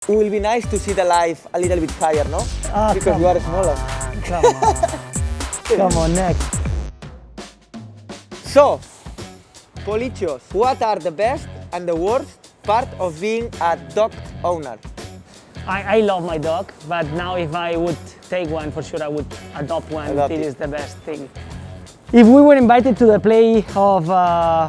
It will be nice to see the life a little bit higher, no? Because you are smaller. Come on. Come on, next. So, Polichos, what are the best and the worst part of being a dog owner? I love my dog, but now if I would take one, for sure I would adopt one. This is the best thing. If we were invited to the play of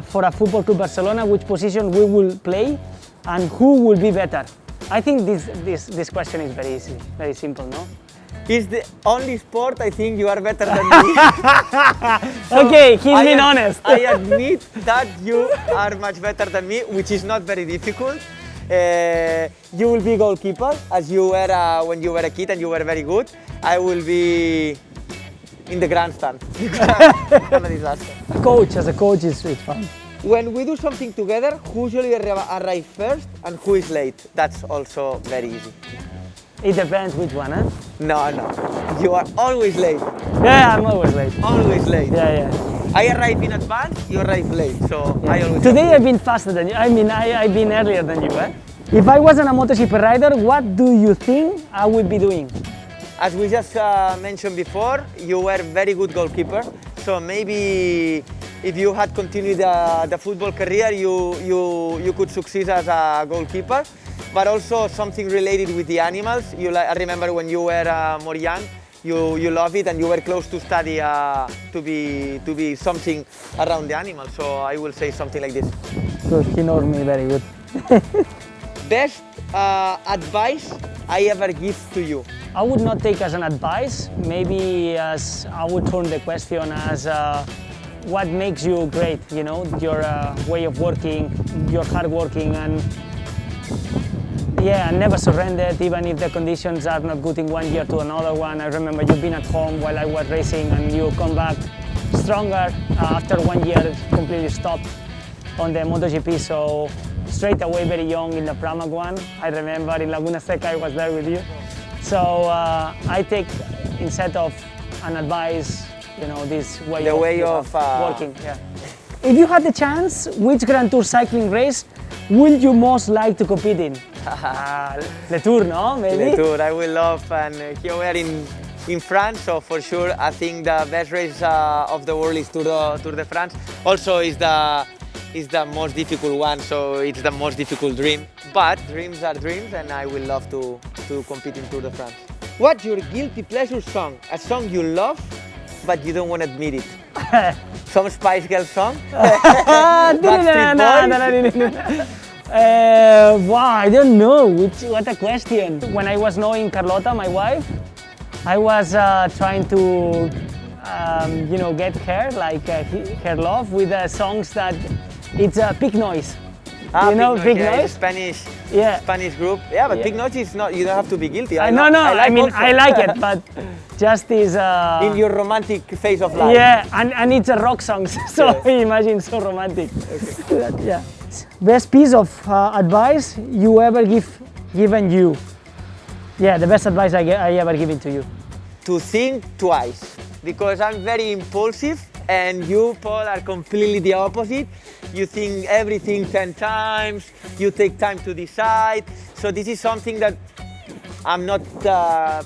for a Football Club Barcelona, which position we will play and who will be better? I think this question is very easy, very simple, no? It's the only sport I think you are better than me. Okay, he's being honest. I admit that you are much better than me, which is not very difficult. You will be goalkeeper, as you were when you were a kid and you were very good. I will be in the grandstand. Not a disaster. As a coach, it's fun. When we do something together, who usually arrives first and who is late? That's also very easy. It depends which one, huh? No. You are always late. Yeah, I'm always late. Always late. Yeah. I arrive in advance, you arrive late, so yeah. I always... Today I've been faster than you. I mean, I've been earlier than you, eh? If I wasn't a MotoGP rider, what do you think I would be doing? As we just mentioned before, you were a very good goalkeeper, so maybe if you had continued the football career, you could succeed as a goalkeeper, but also something related with the animals. I remember when you were more young, you love it and you were close to study to be something around the animals, so I will say something like this. Good, he knows me very good. Best advice I ever give to you? I would not take as an advice, maybe as I would turn the question as what makes you great, you know, your way of working, your hard working, and yeah, never surrendered even if the conditions are not good in one year to another one. I remember you've been at home while I was racing and you come back stronger after 1 year completely stopped on the MotoGP, so straight away very young in the Pramac one. I remember in Laguna Seca I was there with you. So I take, instead of an advice, you know, this way of working. Yeah. If you had the chance, which Grand Tour cycling race would you most like to compete in? Le Tour, no? Maybe? Le Tour, I will love, and here we are in France, so for sure I think the best race of the world is Tour de France. Also is the most difficult one, so it's the most difficult dream. But dreams are dreams, and I will love to compete in Tour de France. What's your guilty pleasure song? A song you love, but you don't want to admit it. Some Spice Girls song? Wow, I don't know. What a question. When I was knowing Carlota, my wife, I was trying to, you know, get her, like her love with songs that it's a Pig Noise. You know, Pig Noise? Spanish group. Yeah, but Pig Noise is not, you don't have to be guilty. I like it, but just is... in your romantic phase of life. Yeah, and it's a rock song, so imagine so romantic. Okay. Yeah. Best piece of advice you ever given you? Yeah, the best advice I ever given to you. To think twice, because I'm very impulsive and you, Paul, are completely the opposite. You think everything 10 times, you take time to decide. So this is something that I'm not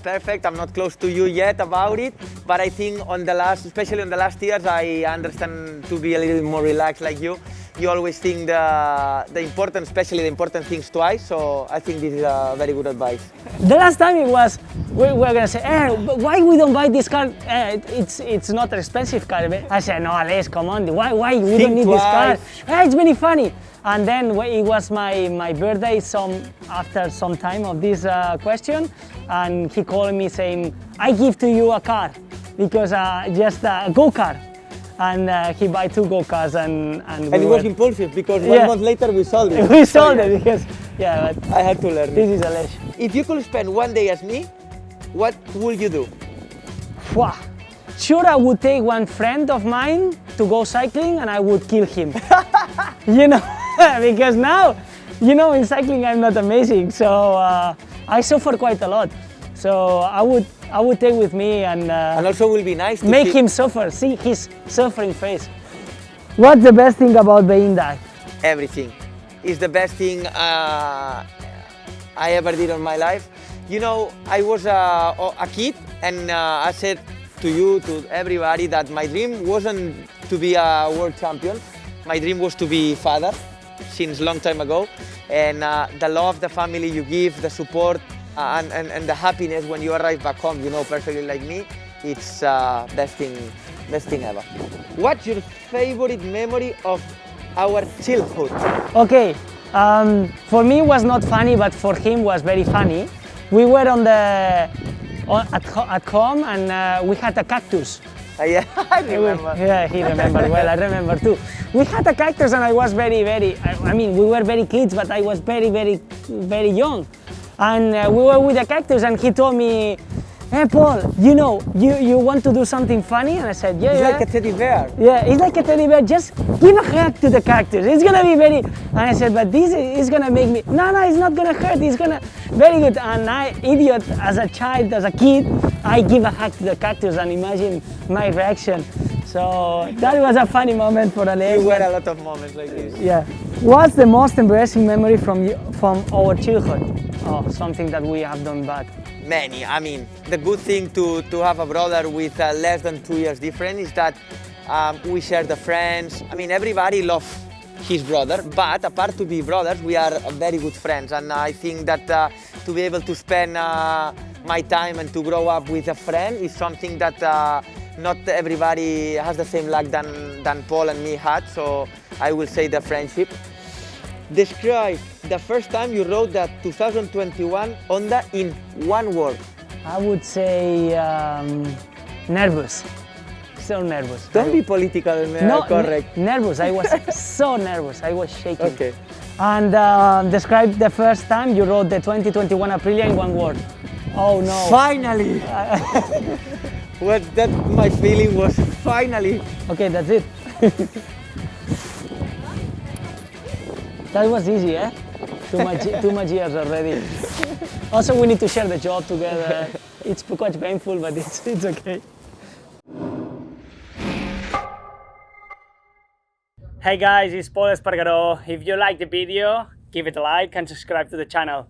perfect, I'm not close to you yet about it, but I think especially on the last years, I understand to be a little more relaxed like you. You always think especially the important things twice, so I think this is a very good advice. The last time it was, we were gonna say, but why we don't buy this car? It's not an expensive car. I said, no, Aleix, come on, why we don't need this car? It's very funny. And then it was my birthday after some time of this question, and he called me saying, I give to you a car, because just a go-kart. And he bought 2 go-karts and it was impulsive because 1 month later we sold it. We sold it because, but I had to learn. This is Aleix. If you could spend 1 day as me, what would you do? Wow. Sure, I would take one friend of mine to go cycling and I would kill him. You know, because now, you know, in cycling I'm not amazing, so I suffer quite a lot. So I would take with me and also will be nice to make him suffer, see his suffering face. What's the best thing about being that? Everything. It's the best thing I ever did in my life. You know, I was a kid, and I said to you, to everybody, that my dream wasn't to be a world champion. My dream was to be father since long time ago. And the love, the family you give, the support, and the happiness when you arrive back home, you know perfectly like me, it's best thing ever. What's your favorite memory of our childhood? Okay, for me it was not funny, but for him was very funny. We were at home, and we had a cactus. Yeah, I remember. Yeah, he remembered well, I remember too. We had a cactus, and I was very, I mean, we were very kids, but I was very young. And we were with the cactus, and he told me, "Hey Paul, you know, you want to do something funny?" And I said, "Yeah, It's yeah." like a teddy bear. Yeah, it's like a teddy bear. Just give a hug to the cactus. It's gonna be very. And I said, "But this is gonna make me." No, it's not gonna hurt. It's gonna very good. And I, idiot, as a child, as a kid, I give a hug to the cactus, and imagine my reaction. So that was a funny moment for Aleix. You were a lot of moments like this. Yeah. What's the most embarrassing memory from our childhood? Oh, something that we have done bad. Many. I mean, the good thing to have a brother with less than 2 years difference is that we share the friends. I mean, everybody loves his brother, but apart to be brothers, we are very good friends. And I think that to be able to spend my time and to grow up with a friend is something that not everybody has the same luck than Paul and me had. So I will say the friendship. Describe the first time you rode the 2021 Honda in one word. I would say nervous. So nervous. Don't be political, No, correct. Nervous. I was so nervous. I was shaking. Okay. And describe the first time you rode the 2021 Aprilia in one word. Oh no. Finally! My feeling was finally. Okay, that's it. That was easy, eh? Too much years already. Also, we need to share the job together. It's quite painful, but it's okay. Hey guys, it's Paul Espargaró. If you like the video, give it a like and subscribe to the channel.